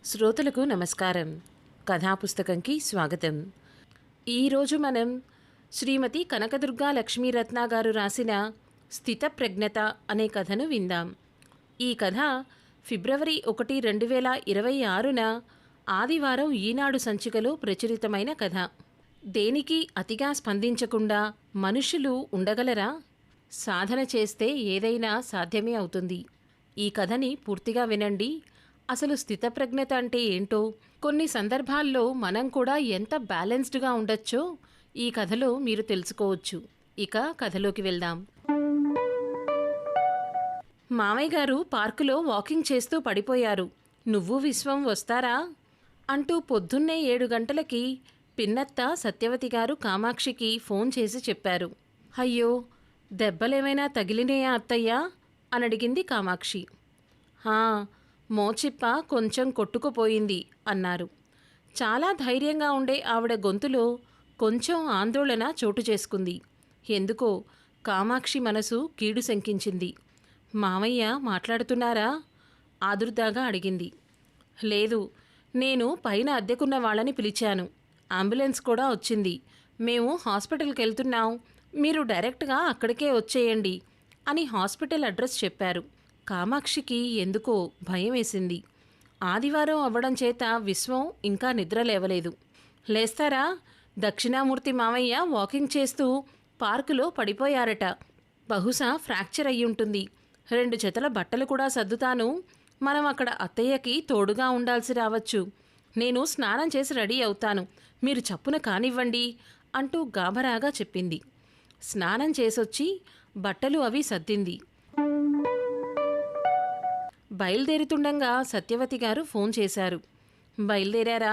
శ్రోతలకు నమస్కారం. కథాపుస్తకంకి స్వాగతం. ఈరోజు మనం శ్రీమతి కనకదుర్గా లక్ష్మీరత్న గారు రాసిన స్థితప్రజ్ఞత అనే కథను విందాం. ఈ కథ ఫిబ్రవరి 1, 2026న ఆదివారం ఈనాడు సంచికలో ప్రచురితమైన కథ. దేనికి అతిగా స్పందించకుండా మనుషులు ఉండగలరా? సాధన చేస్తే ఏదైనా సాధ్యమే అవుతుంది. ఈ కథని పూర్తిగా వినండి. అసలు స్థితప్రజ్ఞత అంటే ఏంటో, కొన్ని సందర్భాల్లో మనం కూడా ఎంత బ్యాలెన్స్డ్గా ఉండొచ్చో ఈ కథలో మీరు తెలుసుకోవచ్చు. ఇక కథలోకి వెళ్దాం. మామయ్య గారు పార్కులో వాకింగ్ చేస్తూ పడిపోయారు. నువ్వు విశ్వం వస్తారా అంటూ పొద్దున్నే 7 గంటలకి పిన్నత్త సత్యవతి గారు కామాక్షికి ఫోన్ చేసి చెప్పారు. అయ్యో, దెబ్బలేమైనా తగిలినాయా అత్తయ్యా అని అడిగింది కామాక్షి. మోచిప్ప కొంచెం కొట్టుకుపోయింది అన్నారు. చాలా ధైర్యంగా ఉండే ఆవిడ గొంతులో కొంచెం ఆందోళన చోటు చేసుకుంది. ఎందుకో కామాక్షి మనసు కీడు శంకించింది. మామయ్య మాట్లాడుతున్నారా? ఆదుర్దాగా అడిగింది. లేదు, నేను పైన అద్దెకున్న వాళ్ళని పిలిచాను. అంబులెన్స్ కూడా వచ్చింది. మేము హాస్పిటల్కి వెళ్తున్నాం. మీరు డైరెక్ట్గా అక్కడికే వచ్చేయండి అని హాస్పిటల్ అడ్రస్ చెప్పారు. కామాక్షికి ఎందుకో భయం వేసింది. ఆదివారం అవ్వడం చేత విశ్వం ఇంకా నిద్ర లేవలేదు. లేస్తారా? దక్షిణామూర్తి మామయ్య వాకింగ్ చేస్తూ పార్కులో పడిపోయారట. బహుశా ఫ్రాక్చర్ అయ్యుంటుంది. 2 జతల బట్టలు కూడా సర్దుతాను. మనం అక్కడ అత్తయ్యకి తోడుగా ఉండాల్సి రావచ్చు. నేను స్నానం చేసి రెడీ అవుతాను. మీరు చప్పున కానివ్వండి అంటూ గాభరాగా చెప్పింది. స్నానం చేసొచ్చి బట్టలు అవి సర్దింది. బయలుదేరుతుండగా సత్యవతి గారు ఫోన్ చేశారు. బయలుదేరారా?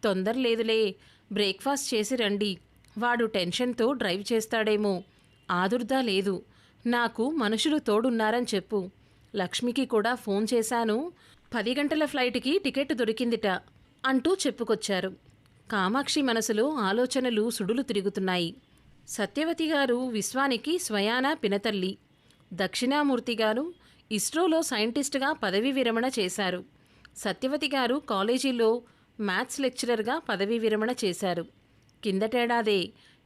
తొందర లేదులే, బ్రేక్ఫాస్ట్ చేసి రండి. వాడు టెన్షన్తో డ్రైవ్ చేస్తాడేమో. ఆదుర్దా లేదు. నాకు మనుషులు తోడున్నారని చెప్పు. లక్ష్మికి కూడా ఫోన్ చేశాను. 10 గంటల ఫ్లైట్కి టికెట్ దొరికిందిట అంటూ చెప్పుకొచ్చారు. కామాక్షి మనసులో ఆలోచనలు సుడులు తిరుగుతున్నాయి. సత్యవతి గారు విశ్వానికి స్వయానా పినతల్లి. దక్షిణామూర్తి గారు ఇస్రోలో సైంటిస్టుగా పదవీ విరమణ చేశారు. సత్యవతి గారు కాలేజీలో మ్యాథ్స్ లెక్చరర్గా పదవీ విరమణ చేశారు. కిందటేడాదే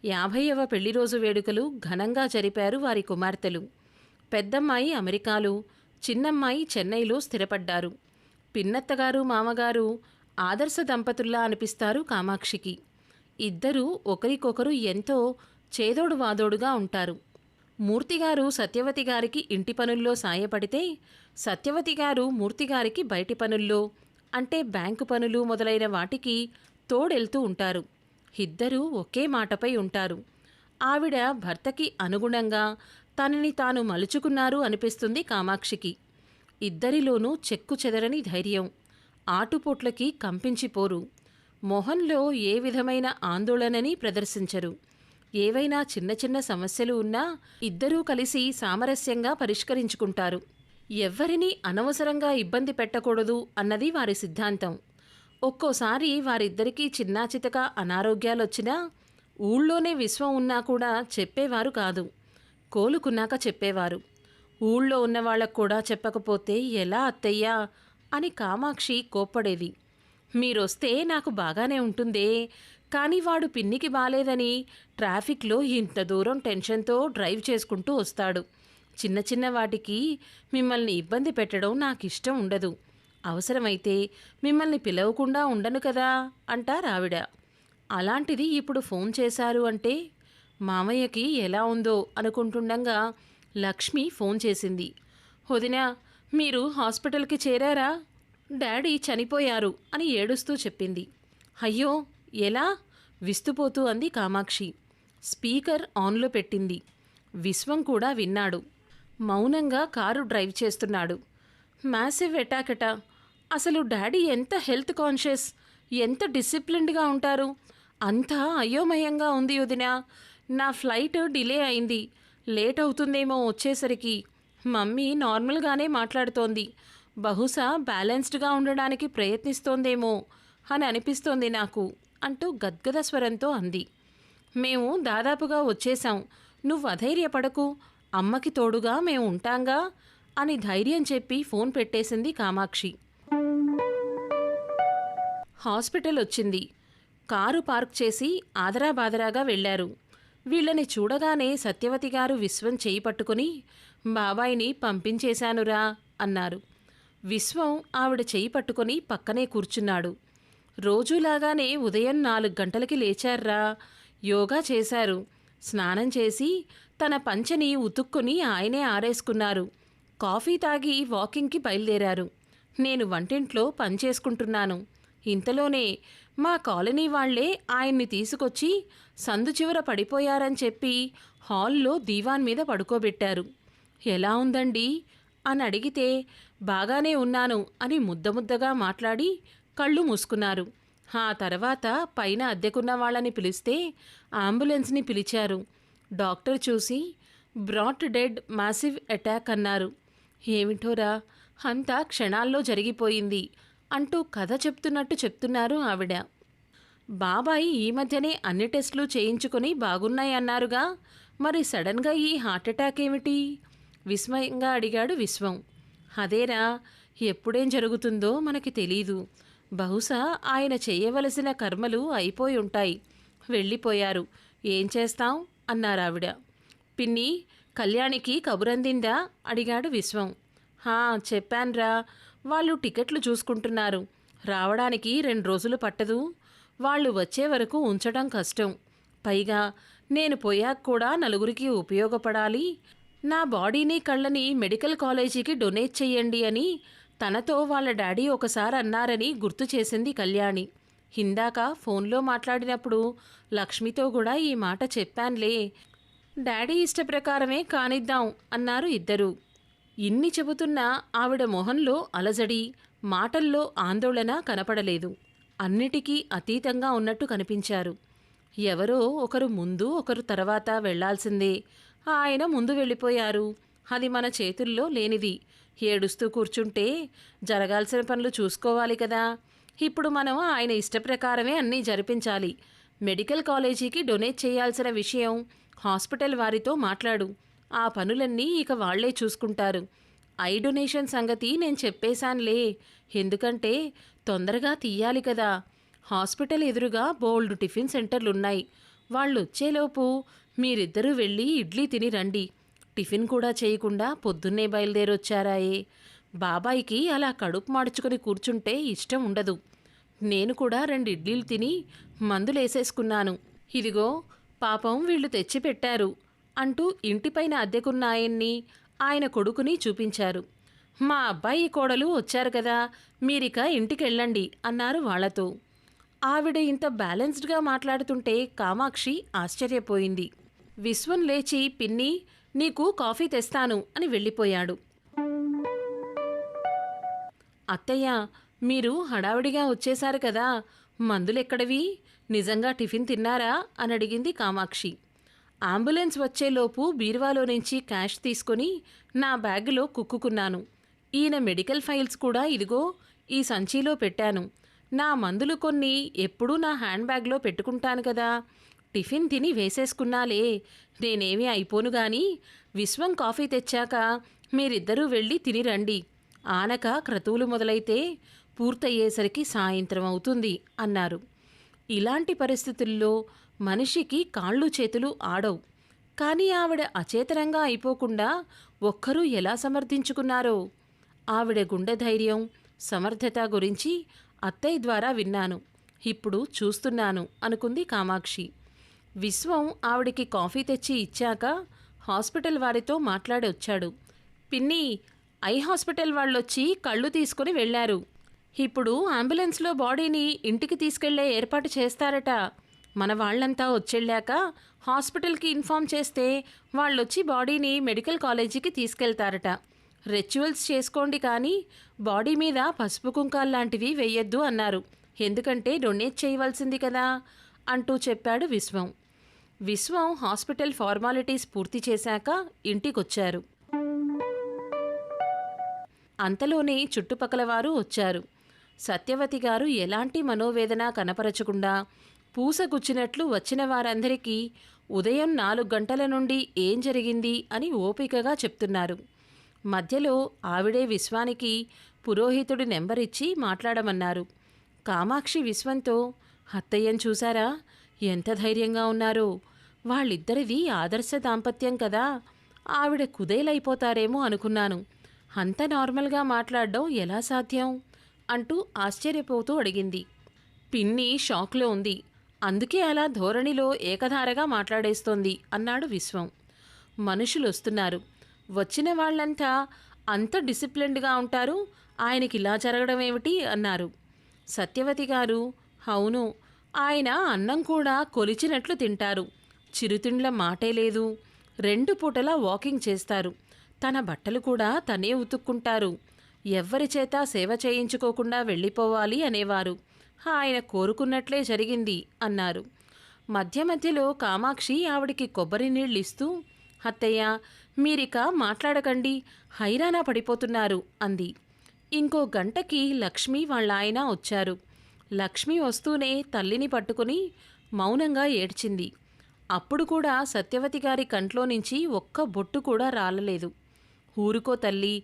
50వ పెళ్లిరోజు వేడుకలు ఘనంగా జరిపారు వారి కుమార్తెలు. పెద్దమ్మాయి అమెరికాలో, చిన్నమ్మాయి చెన్నైలో స్థిరపడ్డారు. పిన్నత్తగారు మామగారు ఆదర్శ దంపతుల్లా అనిపిస్తారు కామాక్షికి. ఇద్దరూ ఒకరికొకరు ఎంతో చేదోడు వాదోడుగా ఉంటారు. మూర్తిగారు సత్యవతి గారికి ఇంటి పనుల్లో సాయపడితే, సత్యవతి గారు మూర్తిగారికి బయటి పనుల్లో అంటే బ్యాంకు పనులు మొదలైన వాటికి తోడెళ్తూ ఉంటారు. ఇద్దరూ ఒకే మాటపై ఉంటారు. ఆవిడ భర్తకి అనుగుణంగా తనని తాను మలుచుకున్నారు అనిపిస్తుంది కామాక్షికి. ఇద్దరిలోనూ చెక్కు చెదరని ధైర్యం. ఆటుపోట్లకి కంపించిపోరు. మొహంలో ఏ విధమైన ఆందోళనని ప్రదర్శించరు. ఏవైనా చిన్న చిన్న సమస్యలు ఉన్నా ఇద్దరూ కలిసి సామరస్యంగా పరిష్కరించుకుంటారు. ఎవ్వరినీ అనవసరంగా ఇబ్బంది పెట్టకూడదు అన్నది వారి సిద్ధాంతం. ఒక్కోసారి వారిద్దరికీ చిన్నాచితక అనారోగ్యాలొచ్చినా ఊళ్ళోనే విశ్వం ఉన్నా కూడా చెప్పేవారు కాదు. కోలుకున్నాక చెప్పేవారు. ఊళ్ళో ఉన్నవాళ్లకు కూడా చెప్పకపోతే ఎలా అత్తయ్యా అని కామాక్షి కోప్పడేది. మీరొస్తే నాకు బాగానే ఉంటుందే, కానీ వాడు పిన్నికి బాలేదని ట్రాఫిక్లో ఇంత దూరం టెన్షన్తో డ్రైవ్ చేసుకుంటూ వస్తాడు. చిన్న చిన్న వాటికి మిమ్మల్ని ఇబ్బంది పెట్టడం నాకిష్టం ఉండదు. అవసరమైతే మిమ్మల్ని పిలవకుండా ఉండను కదా అంటారావిడ. అలాంటిది ఇప్పుడు ఫోన్ చేశారు అంటే మామయ్యకి ఎలా ఉందో అనుకుంటుండగా లక్ష్మి ఫోన్ చేసింది. వదినా, మీరు హాస్పిటల్కి చేరారా? డాడీ చనిపోయారు అని ఏడుస్తూ చెప్పింది. అయ్యో, ఎలా? విస్తుపోతూ అంది కామాక్షి. స్పీకర్ ఆన్లో పెట్టింది. విశ్వం కూడా విన్నాడు. మౌనంగా కారు డ్రైవ్ చేస్తున్నాడు. మ్యాసివ్ అటాకట. అసలు డాడీ ఎంత హెల్త్ కాన్షియస్, ఎంత డిసిప్లిన్డ్గా ఉంటారు. అంతా అయోమయంగా ఉంది వదినా. నా ఫ్లైట్ డిలే అయింది. లేట్ అవుతుందేమో వచ్చేసరికి. మమ్మీ నార్మల్గానే మాట్లాడుతోంది. బహుశా బ్యాలెన్స్డ్గా ఉండడానికి ప్రయత్నిస్తోందేమో అని అనిపిస్తోంది నాకు అంటూ గద్గద స్వరంతో అంది. మేము దాదాపుగా వచ్చేశాం. నువ్వు అధైర్యపడకు. అమ్మకి తోడుగా మేము ఉంటాంగా అని ధైర్యం చెప్పి ఫోన్ పెట్టేసింది కామాక్షి. హాస్పిటల్ వచ్చింది. కారు పార్క్ చేసి ఆదరాబాదరాగా వెళ్లారు. వీళ్ళని చూడగానే సత్యవతి గారు విశ్వం చేయి పట్టుకుని, బాబాయిని పంపించేశానురా అన్నారు. విశ్వం ఆవిడ చేయి పట్టుకుని పక్కనే కూర్చున్నాడు. రోజులాగానే ఉదయం 4 గంటలకి లేచారా, యోగా చేశారు. స్నానం చేసి తన పంచెని ఉతుక్కుని ఆయనే ఆరేసుకున్నారు. కాఫీ తాగి వాకింగ్కి బయలుదేరారు. నేను వంటింట్లో పనిచేసుకుంటున్నాను. ఇంతలోనే మా కాలనీ వాళ్లే ఆయన్ని తీసుకొచ్చి సందు చివర పడిపోయారని చెప్పి హాల్లో దీవాన్ మీద పడుకోబెట్టారు. ఎలా ఉందండి అని అడిగితే బాగానే ఉన్నాను అని ముద్దముద్దగా మాట్లాడి కళ్ళు మూసుకున్నారు. ఆ తర్వాత పైన అద్దెకున్న వాళ్ళని పిలిస్తే అంబులెన్స్ని పిలిచారు. డాక్టర్ చూసి బ్రాట్ డెడ్ మాసివ్ అటాక్ అన్నారు. ఏమిటోరా, అంతా క్షణాల్లో జరిగిపోయింది అంటూ కథ చెప్తున్నట్టు చెప్తున్నారు ఆవిడ. బాబాయ్ ఈ మధ్యనే అన్ని టెస్టులు చేయించుకొని బాగున్నాయన్నారుగా, మరి సడన్గా ఈ హార్ట్అటాక్ ఏమిటి? విస్మయంగా అడిగాడు విశ్వం. అదేరా, ఎప్పుడేం జరుగుతుందో మనకి తెలీదు. బహుశా ఆయన చేయవలసిన కర్మలు అయిపోయి ఉంటాయి. వెళ్ళిపోయారు. ఏం చేస్తాం అన్నారావిడ. పిన్ని, కళ్యాణికి కబురందిందా అడిగాడు విశ్వం. చెప్పాన్రా, వాళ్ళు టికెట్లు చూసుకుంటున్నారు. రావడానికి 2 రోజులు పట్టదు. వాళ్ళు వచ్చే వరకు ఉంచడం కష్టం. పైగా నేను పోయాక కూడా నలుగురికి ఉపయోగపడాలి. నా బాడీని కళ్ళని మెడికల్ కాలేజీకి డొనేట్ చెయ్యండి అని తనతో వాళ్ళ డాడీ ఒకసారి అన్నారని గుర్తు చేసింది కళ్యాణి. ఇందాక ఫోన్లో మాట్లాడినప్పుడు లక్ష్మితో కూడా ఈ మాట చెప్పాన్లే. డాడీ ఇష్టప్రకారమే కానిద్దాం అన్నారు ఇద్దరూ. ఇన్ని చెబుతున్నా ఆవిడ మొహంలో అలజడి, మాటల్లో ఆందోళన కనపడలేదు. అన్నిటికీ అతీతంగా ఉన్నట్టు కనిపించారు. ఎవరో ఒకరు ముందు ఒకరు తర్వాత వెళ్లాల్సిందే. ఆయన ముందు వెళ్ళిపోయారు. అది మన చేతుల్లో లేనిది. ఏడుస్తూ కూర్చుంటే జరగాల్సిన పనులు చూసుకోవాలి కదా. ఇప్పుడు మనం ఆయన ఇష్టప్రకారమే అన్నీ జరిపించాలి. మెడికల్ కాలేజీకి డొనేట్ చేయాల్సిన విషయం హాస్పిటల్ వారితో మాట్లాడు. ఆ పనులన్నీ ఇక వాళ్లే చూసుకుంటారు. ఐ డొనేషన్ సంగతి నేను చెప్పేశాన్లే. ఎందుకంటే తొందరగా తీయాలి కదా. హాస్పిటల్ ఎదురుగా బోల్డ్ టిఫిన్ సెంటర్లున్నాయి. వాళ్ళొచ్చేలోపు మీరిద్దరూ వెళ్ళి ఇడ్లీ తిని రండి. టిఫిన్ కూడా చేయకుండా పొద్దున్నే బయలుదేరొచ్చారాయే. బాబాయికి అలా కడుపు మార్చుకుని కూర్చుంటే ఇష్టం ఉండదు. నేను కూడా 2 ఇడ్లీలు తిని మందులేసేసుకున్నాను. ఇదిగో పాపం వీళ్ళు తెచ్చిపెట్టారు అంటూ ఇంటిపైన అద్దెకున్న ఆయన్ని, ఆయన కొడుకుని చూపించారు. మా అబ్బాయి కోడలు వచ్చారు కదా, మీరిక ఇంటికెళ్ళండి అన్నారు వాళ్లతో. ఆవిడ ఇంత బ్యాలెన్స్డ్గా మాట్లాడుతుంటే కామాక్షి ఆశ్చర్యపోయింది. విశ్వం లేచి, పిన్ని నీకు కాఫీ తెస్తాను అని వెళ్ళిపోయాడు. అత్తయ్య, మీరు హడావిడిగా వచ్చేశారు కదా, మందులెక్కడవి? నిజంగా టిఫిన్ తిన్నారా అని అడిగింది కామాక్షి. అంబులెన్స్ వచ్చేలోపు బీరువాలో నుంచి క్యాష్ తీసుకొని నా బ్యాగులో కుక్కుకున్నాను. ఈయన మెడికల్ ఫైల్స్ కూడా ఇదిగో ఈ సంచిలో పెట్టాను. నా మందులు కొన్ని ఎప్పుడూ నా హ్యాండ్ బ్యాగ్లో పెట్టుకుంటాను కదా. టిఫిన్ తిని వేసేసుకున్నాలే, నేనేమీ అయిపోను గాని విశ్వం కాఫీ తెచ్చాక మీరిద్దరూ వెళ్ళి తిని రండి. ఆనక క్రతువులు మొదలైతే పూర్తయ్యేసరికి సాయంత్రం అవుతుంది అన్నారు. ఇలాంటి పరిస్థితుల్లో మనిషికి కాళ్ళు చేతులు ఆడవు. కానీ ఆవిడ అచేతనంగా అయిపోకుండా ఒక్కరూ ఎలా సమర్థించుకున్నారో. ఆవిడ గుండె ధైర్యం, సమర్థత గురించి అత్తయ్య ద్వారా విన్నాను, ఇప్పుడు చూస్తున్నాను అనుకుంది కామాక్షి. విశ్వం ఆవిడికి కాఫీ తెచ్చి ఇచ్చాక హాస్పిటల్ వారితో మాట్లాడి వచ్చాడు. పిన్ని, ఐ హాస్పిటల్ వాళ్ళొచ్చి కళ్ళు తీసుకుని వెళ్లారు. ఇప్పుడు అంబులెన్స్లో బాడీని ఇంటికి తీసుకెళ్లే ఏర్పాటు చేస్తారట. మన వాళ్లంతా వచ్చెళ్ళాక హాస్పిటల్కి ఇన్ఫామ్ చేస్తే వాళ్ళొచ్చి బాడీని మెడికల్ కాలేజీకి తీసుకెళ్తారట. రిచువల్స్ చేసుకోండి కానీ బాడీ మీద పసుపు కుంకాల్లాంటివి వెయ్యొద్దు అన్నారు. ఎందుకంటే డొనేట్ చేయవలసింది కదా అంటూ చెప్పాడు విశ్వం. విశ్వం హాస్పిటల్ ఫార్మాలిటీస్ పూర్తి చేశాక ఇంటికొచ్చారు. అంతలోనే చుట్టుపక్కల వారు వచ్చారు. సత్యవతి గారు ఎలాంటి మనోవేదన కనపరచకుండా పూసగుచ్చినట్లు వచ్చిన వారందరికీ ఉదయం 4 గంటల నుండి ఏం జరిగింది అని ఓపికగా చెప్తున్నారు. మధ్యలో ఆవిడే విశ్వానికి పురోహితుడి నెంబర్ ఇచ్చి మాట్లాడమన్నారు. కామాక్షి విశ్వంతో, అత్తయ్యను చూశారా, ఎంత ధైర్యంగా ఉన్నారో. వాళ్ళిద్దరిది ఆదర్శ దాంపత్యం కదా, ఆవిడ కుదేలైపోతారేమో అనుకున్నాను. అంత నార్మల్గా మాట్లాడడం ఎలా సాధ్యం అంటూ ఆశ్చర్యపోతూ అడిగింది. పిన్ని షాక్లో ఉంది, అందుకే అలా ధోరణిలో ఏకధారగా మాట్లాడేస్తోంది అన్నాడు విశ్వం. మనుషులొస్తున్నారు, వచ్చిన వాళ్ళంతా అంత డిసిప్లిన్డ్గా ఉంటారు, ఆయనకి ఇలా జరగడం ఏమిటి అన్నారు. సత్యవతి గారు, అవును, ఆయన అన్నం కూడా కొలిచినట్లు తింటారు, చిరుతిండ్ల మాటే లేదు, 2 పూటలా వాకింగ్ చేస్తారు, తన బట్టలు కూడా తనే ఉతుక్కుంటారు, ఎవ్వరి చేత సేవ చేయించుకోకుండా వెళ్ళిపోవాలి అనేవారు, ఆయన కోరుకున్నట్లే జరిగింది అన్నారు. మధ్య మధ్యలో కామాక్షి ఆవిడికి కొబ్బరి నీళ్ళిస్తూ, అత్తయ్య మీరిక మాట్లాడకండి, హైరానా పడిపోతున్నారు అంది. ఇంకో గంటకి లక్ష్మి వాళ్ళ ఆయన వచ్చారు. లక్ష్మి వస్తూనే తల్లిని పట్టుకుని మౌనంగా ఏడ్చింది. అప్పుడు కూడా సత్యవతి గారి కంట్లో నుంచి ఒక్క బొట్టు కూడా రాలలేదు. ఊరుకో తల్లి,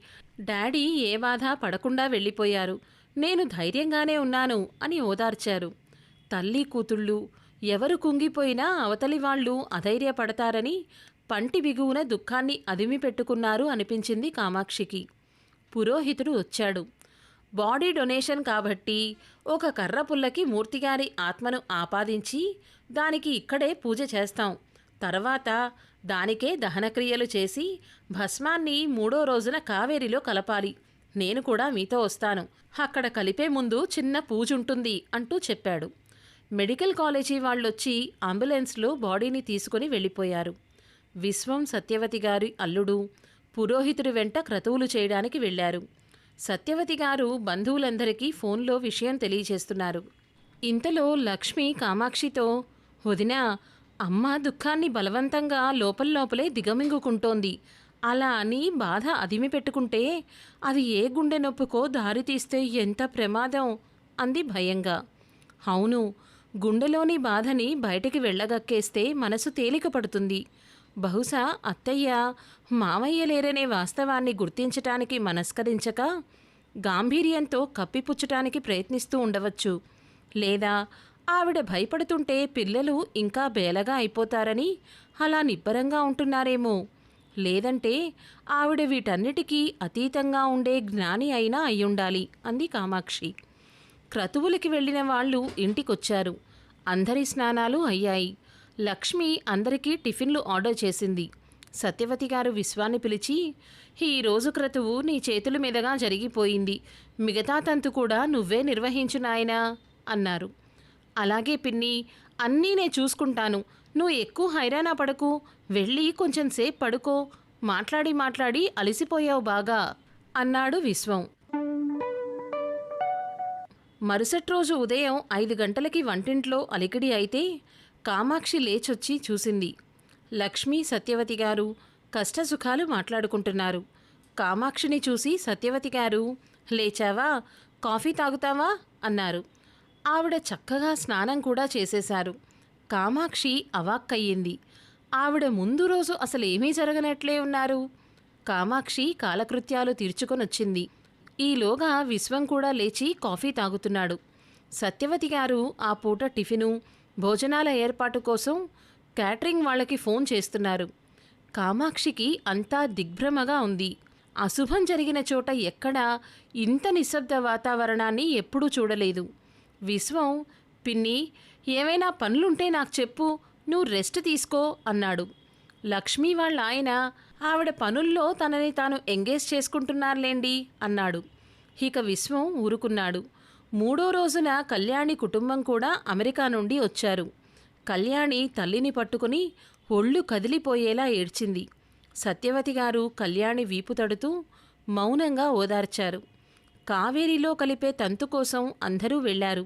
డాడీ ఏ బాధ పడకుండా వెళ్ళిపోయారు, నేను ధైర్యంగానే ఉన్నాను అని ఓదార్చారు. తల్లి కూతుళ్ళు ఎవరు కుంగిపోయినా అవతలి వాళ్ళు అధైర్యపడతారని పంటి బిగువున దుఃఖాన్ని అదిమి పెట్టుకున్నారు అనిపించింది కామాక్షికి. పురోహితుడు వచ్చాడు. బాడీ డొనేషన్ కాబట్టి ఒక కర్ర పుల్లకి మూర్తిగారి ఆత్మను ఆపాదించి దానికి ఇక్కడే పూజ చేస్తాం, తర్వాత దానికే దహనక్రియలు చేసి భస్మాన్ని 3వ రోజున కావేరిలో కలపాలి, నేను కూడా మీతో వస్తాను, అక్కడ కలిపే ముందు చిన్న పూజుంటుంది అంటూ చెప్పాడు. మెడికల్ కాలేజీ వాళ్ళొచ్చి అంబులెన్స్లో బాడీని తీసుకుని వెళ్ళిపోయారు. విశ్వం సత్యవతి గారి అల్లుడు పురోహితుడి వెంట క్రతువులు చేయడానికి వెళ్ళారు. సత్యవతి గారు బంధువులందరికీ ఫోన్లో విషయం తెలియచేస్తున్నారు. ఇంతలో లక్ష్మి కామాక్షితో, వదినా, అమ్మ దుఃఖాన్ని బలవంతంగా లోపలే దిగమింగుకుంటోంది, అలా అని బాధ అదిమి పెట్టుకుంటే అది ఏ గుండె నొప్పుకో దారితీస్తే ఎంత ప్రమాదం అంది భయంగా. అవును, గుండెలోని బాధని బయటికి వెళ్ళగక్కేస్తే మనసు తేలిక పడుతుంది. బహుశా అత్తయ్య మామయ్య లేరనే వాస్తవాన్ని గుర్తించటానికి మనస్కరించక గాంభీర్యంతో కప్పిపుచ్చటానికి ప్రయత్నిస్తూ ఉండవచ్చు. లేదా ఆవిడ భయపడుతుంటే పిల్లలు ఇంకా బేలగా అయిపోతారని అలా నిబ్బరంగా ఉంటున్నారేమో. లేదంటే ఆవిడ వీటన్నిటికీ అతీతంగా ఉండే జ్ఞాని అయినా అయ్యుండాలి అంది కామాక్షి. క్రతువులకి వెళ్ళిన వాళ్ళు ఇంటికొచ్చారు. అందరి స్నానాలు అయ్యాయి. లక్ష్మి అందరికీ టిఫిన్లు ఆర్డర్ చేసింది. సత్యవతి గారు విశ్వాన్ని పిలిచి, ఈరోజు క్రతువు నీ చేతుల మీదుగా జరిగిపోయింది, మిగతా తంతు కూడా నువ్వే నిర్వహించు నాయనా అన్నారు. అలాగే పిన్ని, అన్నీ నే చూసుకుంటాను, నువ్వు ఎక్కువ హైరానా పడకు, వెళ్ళి కొంచెం సేపు పడుకో, మాట్లాడి అలసిపోయావు బాగా అన్నాడు విశ్వం. మరుసటి రోజు ఉదయం 5 గంటలకి వంటింట్లో అలికిడి అయితే కామాక్షి లేచొచ్చి చూసింది. లక్ష్మి సత్యవతి గారు కష్టసుఖాలు మాట్లాడుకుంటున్నారు. కామాక్షిని చూసి సత్యవతి గారు, లేచావా, కాఫీ తాగుతావా అన్నారు. ఆవిడ చక్కగా స్నానం కూడా చేసేశారు. కామాక్షి అవాక్కయ్యింది. ఆవిడ ముందు రోజు అసలేమీ జరగనట్లే ఉన్నారు. కామాక్షి కాలకృత్యాలు తీర్చుకొనొచ్చింది. ఈలోగా విశ్వం కూడా లేచి కాఫీ తాగుతున్నాడు. సత్యవతి గారు ఆ పూట టిఫిను, భోజనాల ఏర్పాటు కోసం క్యాటరింగ్ వాళ్ళకి ఫోన్ చేస్తున్నారు. కామాక్షికి అంతా దిగ్భ్రమగా ఉంది. అశుభం జరిగిన చోట ఎక్కడా ఇంత నిశ్శబ్ద వాతావరణాన్ని ఎప్పుడూ చూడలేదు. విశ్వం, పిన్ని, ఏమైనా పనులుంటే నాకు చెప్పు, నువ్వు రెస్ట్ తీసుకో అన్నాడు. లక్ష్మి వాళ్ళ ఆయన, ఆవిడ పనుల్లో తనని తాను ఎంగేజ్ చేసుకుంటున్నారులేండి అన్నాడు. ఇక విశ్వం ఊరుకున్నాడు. 3వ రోజున కళ్యాణి కుటుంబం కూడా అమెరికా నుండి వచ్చారు. కళ్యాణి తల్లిని పట్టుకుని ఒళ్ళు కదిలిపోయేలా ఏడ్చింది. సత్యవతి గారు కళ్యాణి వీపు తడుతూ మౌనంగా ఓదార్చారు. కావేరిలో కలిపే తంతు కోసం అందరూ వెళ్లారు.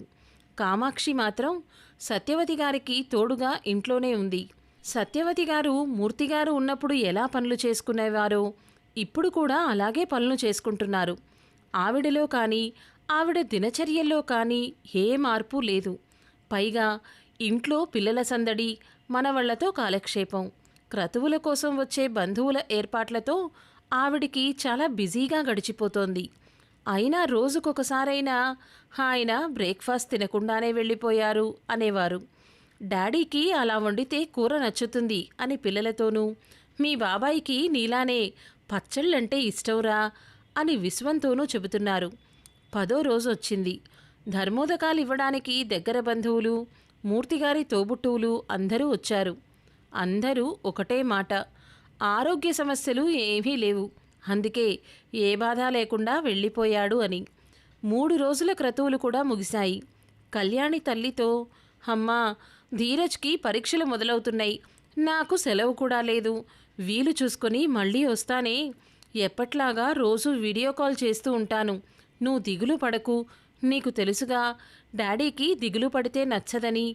కామాక్షి మాత్రం సత్యవతి గారికి తోడుగా ఇంట్లోనే ఉంది. సత్యవతి గారు మూర్తిగారు ఉన్నప్పుడు ఎలా పనులు చేసుకునేవారో ఇప్పుడు కూడా అలాగే పనులు చేసుకుంటున్నారు. ఆవిడలో కానీ ఆవిడ దినచర్యల్లో కానీ ఏ మార్పు లేదు. పైగా ఇంట్లో పిల్లల సందడి, మనవళ్లతో కాలక్షేపం, క్రతువుల కోసం వచ్చే బంధువుల ఏర్పాట్లతో ఆవిడికి చాలా బిజీగా గడిచిపోతోంది. అయినా రోజుకొకసారైనా ఆయన బ్రేక్ఫాస్ట్ తినకుండానే వెళ్ళిపోయారు అనేవారు. డాడీకి అలా వండితే కూర నచ్చుతుంది అని పిల్లలతోనూ, మీ బాబాయికి నీలానే పచ్చళ్ళంటే ఇష్టంరా అని విశ్వంతోనూ చెబుతున్నారు. 10వ రోజు వచ్చింది. ధర్మోదకాలు ఇవ్వడానికి దగ్గర బంధువులు, మూర్తిగారి తోబుట్టువులు అందరూ వచ్చారు. అందరూ ఒకటే మాట, ఆరోగ్య సమస్యలు ఏమీ లేవు, అందుకే ఏ బాధ లేకుండా వెళ్ళిపోయాడు అని. 3 రోజుల క్రతువులు కూడా ముగిశాయి. కళ్యాణి తల్లితో, అమ్మా, ధీరజ్కి పరీక్షలు మొదలవుతున్నాయి, నాకు సెలవు కూడా లేదు, వీలు చూసుకొని మళ్ళీ వస్తానే, ఎప్పట్లాగా రోజు వీడియో కాల్ చేస్తూ ఉంటాను, నువ్వు దిగులు పడకు, నీకు తెలుసుగా డాడీకి దిగులు పడితే నచ్చదని,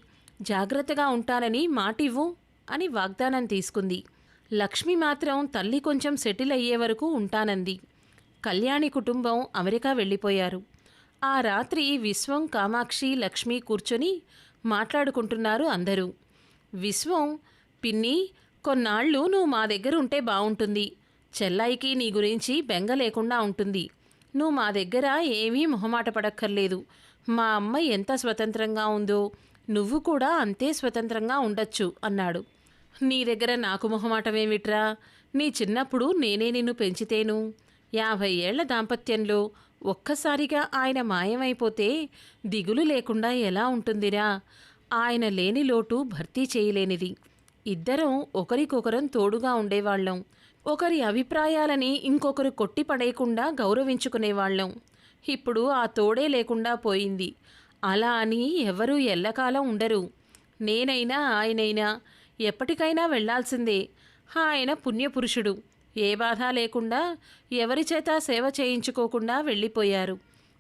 జాగ్రత్తగా ఉంటానని మాటివ్వు అని వాగ్దానం తీసుకుంది. లక్ష్మి మాత్రం తల్లి కొంచెం సెటిల్ అయ్యే వరకు ఉంటానంది. కళ్యాణి కుటుంబం అమెరికా వెళ్ళిపోయారు. ఆ రాత్రి విశ్వం, కామాక్షి, లక్ష్మి కూర్చొని మాట్లాడుకుంటున్నారు అందరూ. విశ్వం, పిన్ని, కొన్నాళ్ళు నువ్వు మా దగ్గర ఉంటే బావుంటుంది, చెల్లాయికి నీ గురించి బెంగ లేకుండా ఉంటుంది, నువ్వు మా దగ్గర ఏమీ మొహమాట పడక్కర్లేదు, మా అమ్మ ఎంత స్వతంత్రంగా ఉందో నువ్వు కూడా అంతే స్వతంత్రంగా ఉండొచ్చు అన్నాడు. నీ దగ్గర నాకు మొహమాటమేమిట్రా, నీ చిన్నప్పుడు నేనే నిన్ను పెంచితేను. 50 ఏళ్ల దాంపత్యంలో ఒక్కసారిగా ఆయన మాయమైపోతే దిగులు లేకుండా ఎలా ఉంటుందిరా, ఆయన లేని లోటు భర్తీ చేయలేనిది. ఇద్దరం ఒకరికొకరం తోడుగా ఉండేవాళ్ళం, ఒకరి అభిప్రాయాలని ఇంకొకరు కొట్టిపడేయకుండా గౌరవించుకునేవాళ్ళం. ఇప్పుడు ఆ తోడే లేకుండా పోయింది. అలా అని ఎవరూ ఎల్లకాలం ఉండరు. నేనైనా ఆయనైనా ఎప్పటికైనా వెళ్లాల్సిందే. ఆయన పుణ్యపురుషుడు, ఏ బాధ లేకుండా ఎవరి చేత సేవ చేయించుకోకుండా వెళ్ళిపోయారు.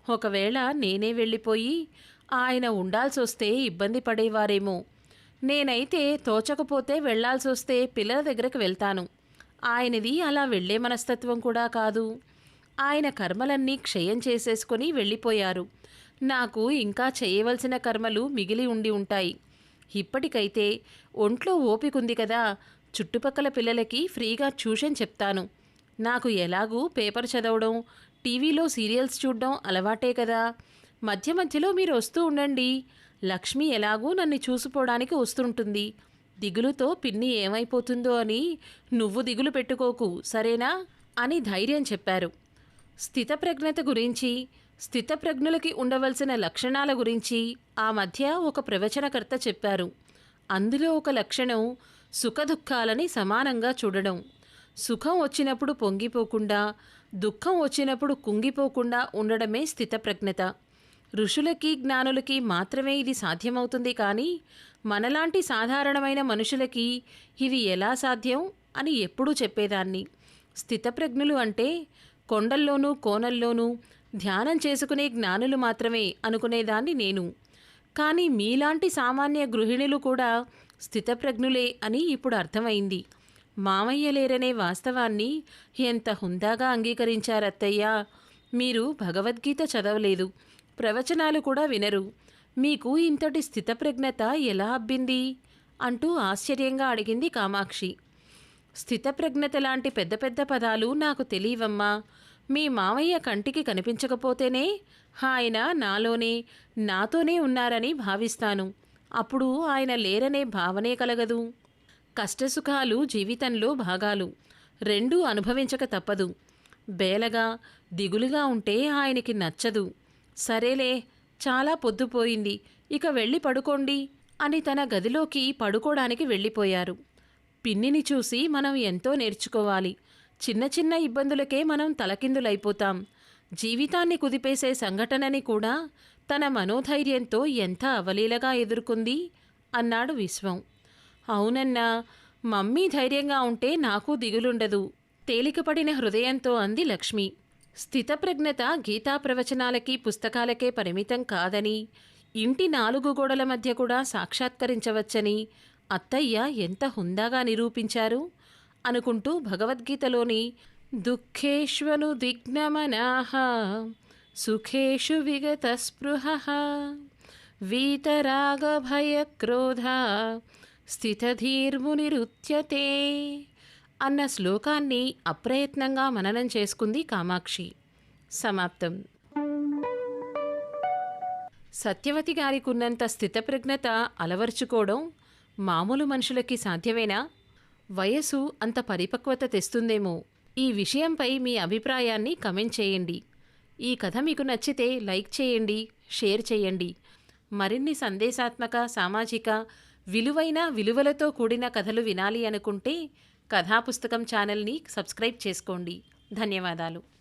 ఒకవేళ నేనే వెళ్ళిపోయి ఆయన ఉండాల్సొస్తే ఇబ్బంది పడేవారేమో. నేనైతే తోచకపోతే వెళ్లాల్సొస్తే పిల్లల దగ్గరకు వెళ్తాను. ఆయనది అలా వెళ్లే మనస్తత్వం కూడా కాదు. ఆయన కర్మలన్నీ క్షయం చేసేసుకొని వెళ్ళిపోయారు. నాకు ఇంకా చేయవలసిన కర్మలు మిగిలి ఉండి ఉంటాయి. ఇప్పటికైతే ఒంట్లో ఓపికంది కదా, చుట్టుపక్కల పిల్లలకి ఫ్రీగా ట్యూషన్ చెప్తాను. నాకు ఎలాగూ పేపర్ చదవడం, టీవీలో సీరియల్స్ చూడడం అలవాటే కదా. మధ్య మధ్యలో మీరు వస్తూ ఉండండి. లక్ష్మి ఎలాగూ నన్ను చూసిపోవడానికి వస్తుంటుంది. దిగులుతో పిన్ని ఏమైపోతుందో అని నువ్వు దిగులు పెట్టుకోకు, సరేనా అని ధైర్యం చెప్పారు. స్థితప్రజ్ఞత గురించి, స్థితప్రజ్ఞులకి ఉండవలసిన లక్షణాల గురించి ఆ మధ్య ఒక ప్రవచనకర్త చెప్పారు. అందులో ఒక లక్షణం సుఖదుఖాలని సమానంగా చూడడం. సుఖం వచ్చినప్పుడు పొంగిపోకుండా, దుఃఖం వచ్చినప్పుడు కుంగిపోకుండా ఉండడమే స్థితప్రజ్ఞత. ఋషులకి, జ్ఞానులకి మాత్రమే ఇది సాధ్యమవుతుంది, కానీ మనలాంటి సాధారణమైన మనుషులకి ఇది ఎలా సాధ్యం అని ఎప్పుడూ చెప్పేదాన్ని. స్థితప్రజ్ఞులు అంటే కొండల్లోనూ కోనల్లోనూ ధ్యానం చేసుకునే జ్ఞానులు మాత్రమే అనుకునేదాన్ని నేను. కానీ మీలాంటి సామాన్య గృహిణులు కూడా స్థితప్రజ్ఞులే అని ఇప్పుడు అర్థమైంది. మామయ్య లేరనే వాస్తవాన్ని ఎంత హుందాగా అంగీకరించారత్తయ్యా. మీరు భగవద్గీత చదవలేదు, ప్రవచనాలు కూడా వినరు, మీకు ఇంతటి స్థితప్రజ్ఞత ఎలా అబ్బింది అంటూ ఆశ్చర్యంగా అడిగింది కామాక్షి. స్థితప్రజ్ఞత లాంటి పెద్ద పెద్ద పదాలు నాకు తెలియవమ్మా. మీ మామయ్య కంటికి కనిపించకపోతేనే ఆయన నాలోనే, నాతోనే ఉన్నారని భావిస్తాను. అప్పుడు ఆయన లేరనే భావనే కలగదు. కష్టసుఖాలు జీవితంలో భాగాలు, రెండూ అనుభవించక తప్పదు. బేలగా, దిగులుగా ఉంటే ఆయనకి నచ్చదు. సరేలే, చాలా పొద్దుపోయింది, ఇక వెళ్ళి పడుకోండి అని తన గదిలోకి పడుకోవడానికి వెళ్ళిపోయారు. పిన్నిని చూసి మనం ఎంతో నేర్చుకోవాలి. చిన్న చిన్న ఇబ్బందులకే మనం తలకిందులైపోతాం. జీవితాన్ని కుదిపేసే సంఘటనని కూడా తన మనోధైర్యంతో ఎంత అవలీలగా ఎదుర్కొంది అన్నాడు విశ్వం. అవునన్నా, మమ్మీ ధైర్యంగా ఉంటే నాకు దిగులుండదు, తేలికపడిన హృదయంతో అంది లక్ష్మి. స్థితప్రజ్ఞత గీతా ప్రవచనాలకి, పుస్తకాలకే పరిమితం కాదని, ఇంటి 4 గోడల మధ్య కూడా సాక్షాత్కరించవచ్చని అత్తయ్య ఎంత హుందాగా నిరూపించారు అనుకుంటూ భగవద్గీతలోని దుఃఖేష్వను దిగ్నమనాః సుఖేషు విగతస్పృహః వీతరాగభయక్రోధా స్థితధీర్మునిరుచ్యతే అన్న శ్లోకాన్ని అప్రయత్నంగా మననం చేసుకుంది కామాక్షి. సమాప్తం. సత్యవతి గారికున్నంత స్థితప్రజ్ఞత అలవర్చుకోవడం మామూలు మనుషులకి సాధ్యమేనా? వయసు అంత పరిపక్వత తెస్తుందేమో. ఈ విషయంపై మీ అభిప్రాయాన్ని కమెంట్ చేయండి. ఈ కథ మీకు నచ్చితే లైక్ చేయండి, షేర్ చేయండి. మరిన్ని సందేశాత్మక, సామాజిక, విలువైన విలువలతో కూడిన కథలు వినాలి అనుకుంటే కథాపుస్తకం ఛానల్ని సబ్స్క్రైబ్ చేసుకోండి. ధన్యవాదాలు.